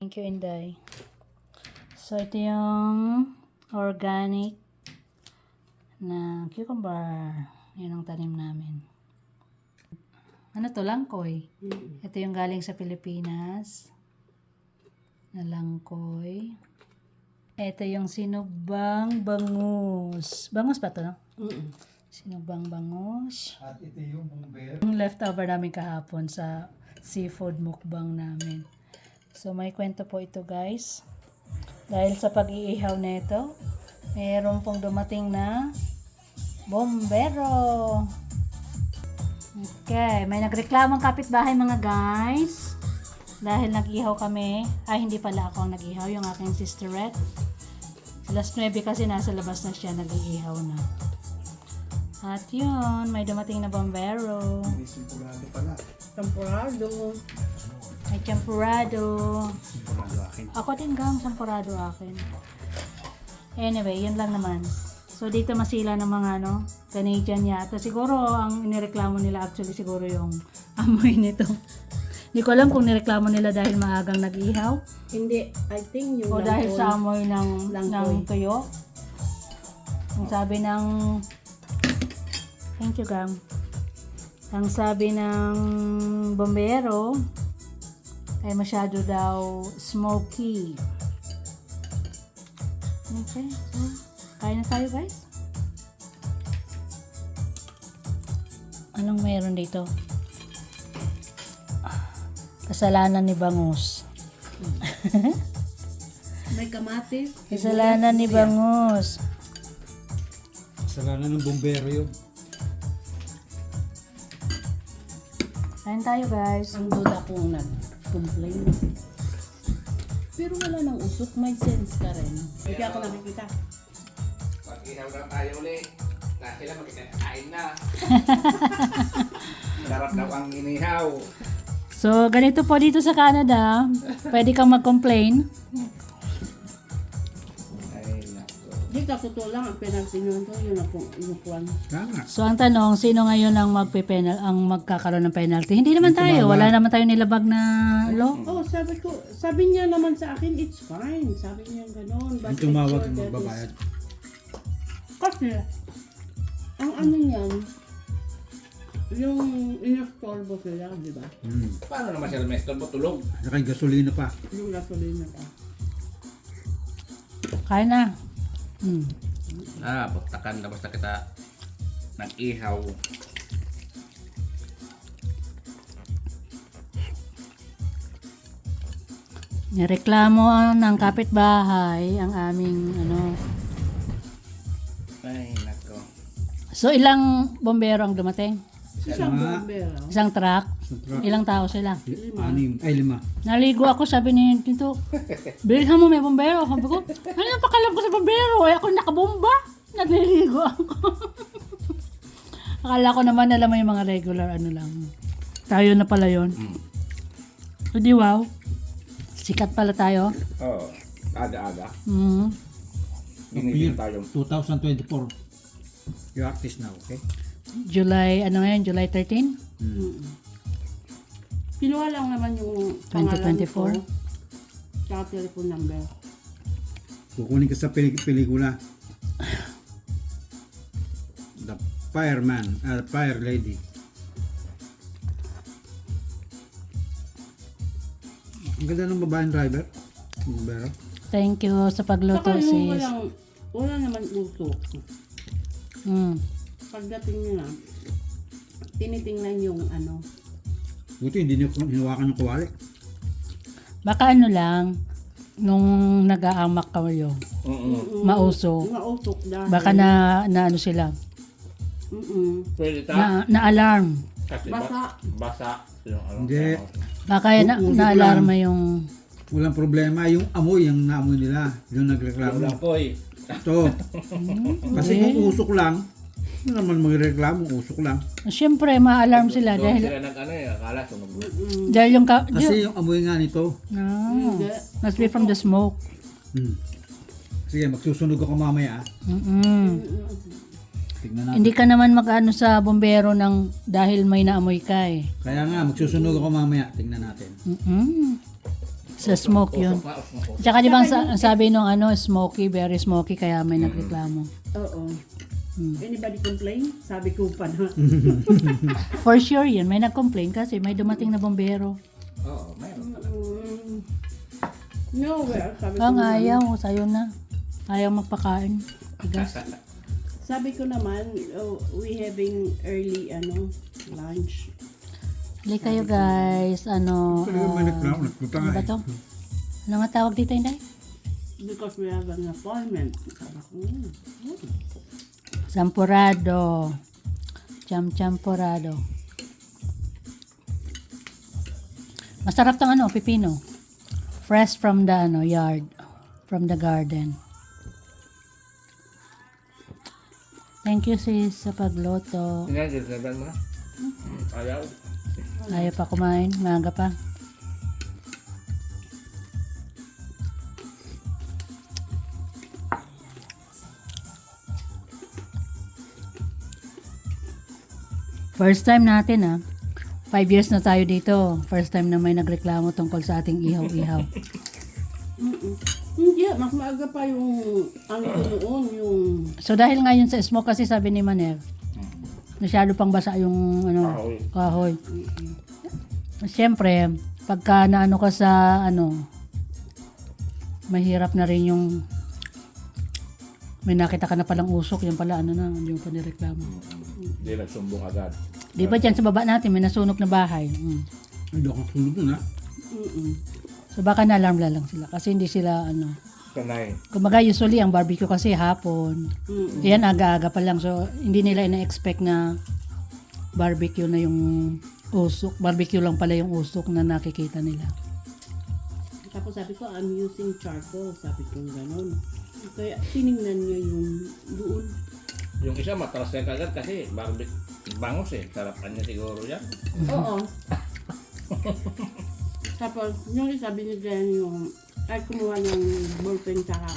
Thank you, Inday. So, ito yung organic na cucumber. Yan ang tanim namin. Ano to? Langkoy. Ito yung galing sa Pilipinas. Na langkoy. Ito yung sinubang bangus. Bangus ba to, no? Sinubang bangus. At ito yung bumbero. Yung leftover namin kahapon sa seafood mukbang namin. So, may kwento po ito, guys. Dahil sa pag-iihaw na ito, mayroon pong dumating na bombero. Okay, may nagreklamong kapitbahay mga guys. Dahil nag-ihaw kami. Ay, hindi pala ako ang nag-ihaw, yung aking sisterette. Alas 9 kasi nasa labas na siya, nag-iihaw na. At yun, may dumating na bombero. May simpurado pala. Temporado. May champurado. Simpurado akin. Ako din gang champurado akin. Anyway, yun lang naman. So, dito masila ng mga Canadian yata. Siguro, ang inireklamo nila actually siguro yung amoy nito. Hindi ko alam kung nireklamo nila dahil maagang nag-ihaw Hindi, I think yung o dahil sa amoy ng Langkoy. tuyo. Ang sabi ng thank you, Gam. Ang sabi ng bombero ay masyado daw smoky. Okay, so kain na tayo, guys. Anong meron dito? Kasalanan ni Bangus. may kamatis. Kasalanan ni Bangus. Kasalanan ng bumbero yun. Kain tayo, guys. Ang duda kong nag-complain. Pero wala nang usok, may sense ka rin. Hindi ako nakikita. Pag-ihaw na tayo ulit. Na sila magkakain na. Sarap daw ang inihaw. So, ganito po dito sa Canada. Pwede kang mag-complain. Ay, nako. Di ka totoo lang, ang penalty nyo ito, yun ako, inukuan. Tama. So, ang tanong, sino ngayon ang magkakaroon ng penalty? Hindi naman tayo. Wala naman tayo nilabag na law. Oh, sabi niya naman sa akin, it's fine. Sabi niya gano'n. Yung tumawag ng magbabayad. Kasi, ang ano niyan, yung in-stolbo sila, di ba? Paano naman sila may mo tulog? Saka yung gasolina pa. Yung gasolina ka. Kain na. Baktakan na basta kita nag-ihaw. Nireklamo ng kapitbahay ang aming Ay, nako. So, ilang bombero ang dumating? Isang Mga- bombero. Isang truck? Truck. Ilang tao sila? 5. Naligo ako, sabi ni Tito, bilhan mo may bombero. Sabi ko, ano yung pakalam ko sa bombero? Ay, ako nakabomba. Naliligo ako. Akala ko naman alam mo yung mga regular lang. Tayo na pala yun. So, di wow. Sikat pala tayo. Oo. Aga-aga. Mm. Ginigil tayo. 2024. You artist now, okay? July 13? Kinuha lang naman yung pangalan 2024? ko, tsaka telephone number. Kukunin ka sa pelikula. The Fireman, Fire Lady. Ang ganda ng babaeng driver. Bumbero. Thank you sa pagluto, Saka yung sis. wala naman usok. Pagdating nila, tinitingnan yung Buti hindi niyo hinawakan ng kawali. Baka lang, nung nag-aamak kayo, mauso. mausok dahil. Baka na sila, Pwede ta? na alarm. Kasi Basa. basa. Yung ano. Hindi. Baka na alarma yung Walang problema. Yung amoy, yung naamoy nila. Yung nagreklamo. Wala po eh. Ito. Kasi kung usok lang, hindi naman magreklamo, usok lang. siyempre ma-alarm sila Doon dahil sila akala sunog. dahil yung Kasi yung amoy nga nito. no, must be from the smoke. Sige, magsusunog ako mamaya. Tignan natin. Hindi ka naman mag-ano sa bombero dahil may naamoy ka eh. Kaya nga, magsusunog ako mamaya. Tingnan natin. Sa smoke yun. Usok na, usok. Tsaka di ba ang sabi nung ano, smoky, very smoky, kaya may nagreklamo. Oo. Anybody complain? Sabi ko pa na. For sure yun, may nag-complain kasi may dumating na bombero. Oo, meron pala. No, well, sabi ko Ang naman. ayaw, sa'yo na. Ayaw magpakain. Tigas. Sabi ko naman, we having early lunch. Hali kayo guys, ano, Talaga may reklamo. Nagpunta ano nga ba eh. to? Ano nga tawag dito, Inday? Because we have an appointment. Sabi ko, Sampurado. Champurado. Masarap tong ano, pipino. Fresh from the yard, from the garden. Thank you sis sa pagluto. Sinagdagan mo na? Ayaw. Ayaw pa kumain, maaga pa. First time natin 5 years na tayo dito. First time na may nagreklamo tungkol sa ating ihaw-ihaw. hindi, mas maaga pa yung noon, yung So dahil ngayon sa smoke kasi sabi ni Maner, masyado pang basa yung kahoy. Siyempre, pagka naano ka sa mahirap na rin yung may nakita ka na palang usok, yan pala hindi mo pa nireklamo. Hindi nagsumbong agad. Di ba dyan sa baba natin may nasunog na bahay? Hindi ako sunod dun ha. So baka na-alarm lang sila kasi hindi sila Sanay. kumbaga usually ang barbecue kasi hapon. Yan aga-aga pa lang. So hindi nila ina-expect na barbecue na yung usok. Barbecue lang pala yung usok na nakikita nila. tapos sabi ko, I'm using charcoal. Sabi ko gano'n. Kaya tinignan niya yung doon. Yung isa matras na kagad kasi bangos Sarapan niya siguro yan. Oo. Tapos, yung isa binigyan yung, ay kumuha ng ballpen tsaka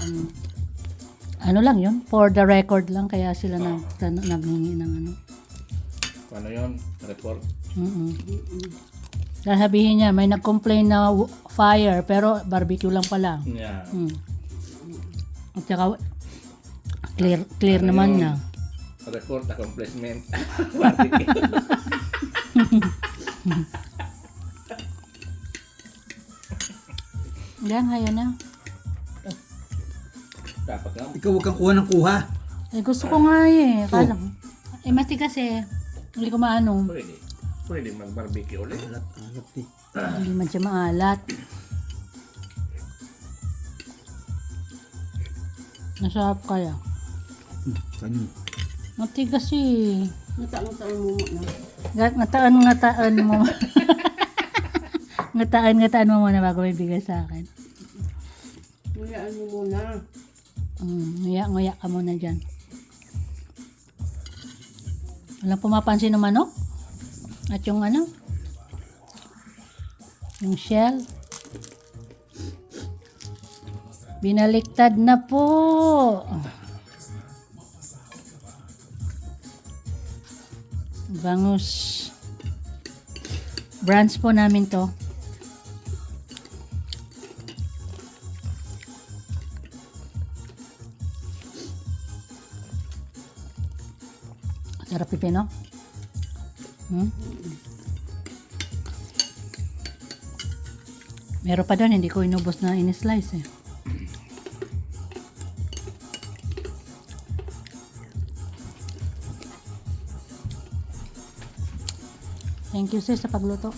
Ano lang yun? For the record lang kaya sila naghingi ng Ano yun? Report. Sasabihin niya, may nag-complain na fire, pero barbecue lang pala. Yeah. At saka, clear Ano naman yun? na. Report accomplishment. Barbecue. Yan, kaya na. Dapat nga. Ikaw huwag kang kuha ng kuha. Gusto ko nga Kala ko. Matigas Hindi ko maano. Pwede. Pwede mag-barbecue ulit. Alat eh. Hindi man siya maalat. Nasarap kaya. Kanyo. Matigas Ngata-ngataan mo na. Ngataan mo. Ngataan mo muna bago may bigay sa akin. Nguyaan mo muna. Nguya ka muna dyan. Walang pumapansin ng manok? At yung yung shell. Binaliktad na po. Bangus. Brands po namin to. Sarap pipino. Meron pa doon, hindi ko inubos na in-slice Thank you sis sa pagluto.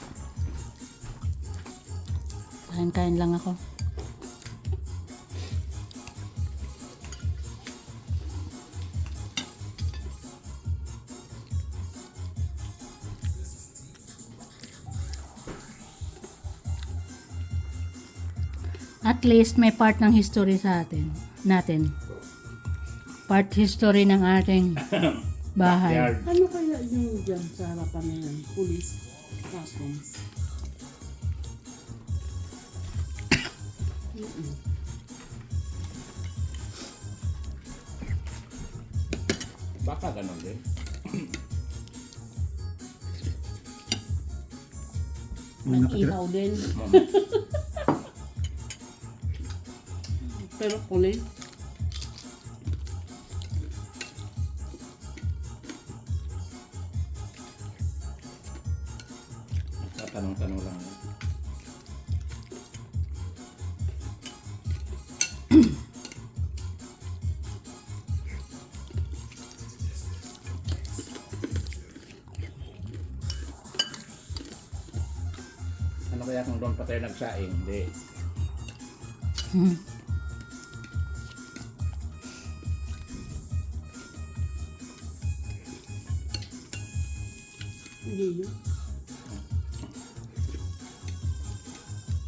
Kain-kain lang ako. At least may part ng history sa natin. Part history ng ating bahay. Yard. Ano kaya yung dyan sa harapan na yan? Police station. Baka ganun din. May nakatira. Ihaw din. Pero kulay. Tatanong-tanong lang. Ano kaya kung doon pa tayo nagsaing? Hindi. Hmm. Hindi yun.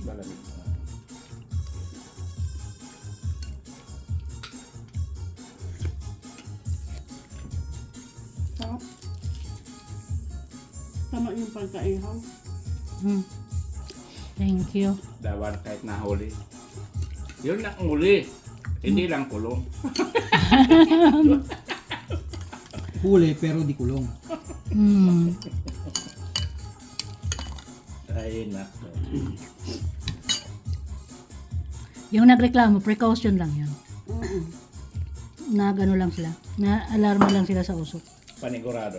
Malamig. Sarap. Tama yung pagkaihaw. Hmm. Thank you. Dawan kahit nahuli. Yun ang huli. Hindi lang kulong. Huli pero di kulong. Hmm. Ay, nako. Yung nagreklamo, precaution lang yan. Mm-mm. Nag-ano lang sila. Na-alarma lang sila sa usok. Panigurado.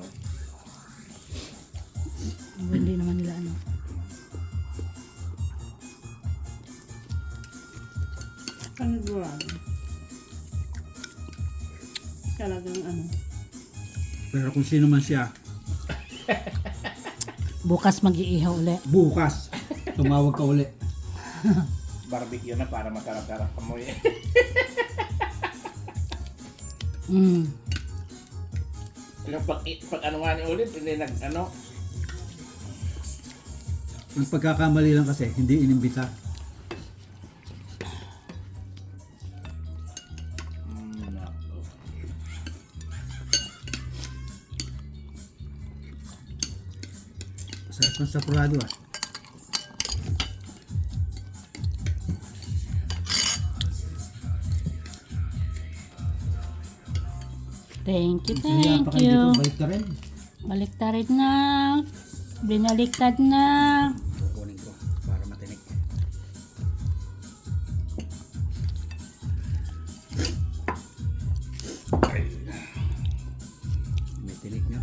Hindi naman nila ano. Panigurado. Talagang ano. Pero kung sino man siya, Bukas mag-iihaw uli. bukas, tumawag ka uli. Barbecue na para masarap-sarap amoy. Hmm. Yung pag ano nga ni ulit, hindi nag ano. Ang pagkakamali lang kasi, hindi inimbita. Nako. Sarap ng sapurado ah. Thank you, Kaya thank pa kayo you. dito, balik ka rin. Baliktarin na. Binaliktad na. Kukunin ko para matinik. May tinik nga.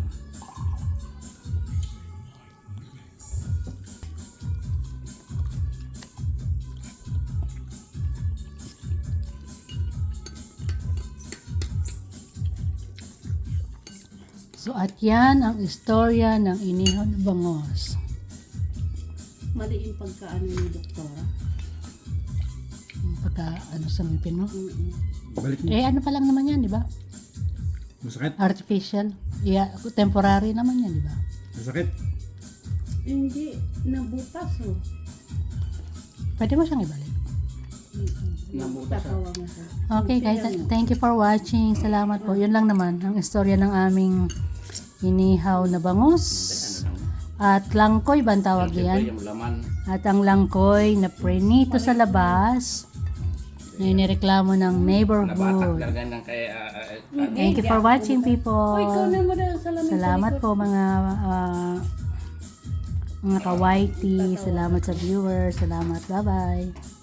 So at yan ang istorya ng inihaw na bangos. Mali yung pagkaano ni doktora. Pagka ano sa ngipin mo. Mm-mm. Balik mo. Eh ano pa lang naman yan, di ba? Masakit? Artificial. Yeah, temporary naman yan, di ba? Masakit? Hindi, nabutas oh. Pwede mo siyang ibalik. Nabutas siya. Tatawa mo siya. Okay guys, thank you for watching. Salamat po. Yun lang naman ang istorya ng aming inihaw na bangus. At langkoy ba ang tawag yan? Yung laman. At ang langkoy na prenito sa labas na inireklamo ng Nabatak neighborhood. talaga ng kay Thank you for watching people. Oh, ikaw na mo na salamin Salamat po mga ka-whitey. Salamat sa viewers. Salamat. Bye-bye.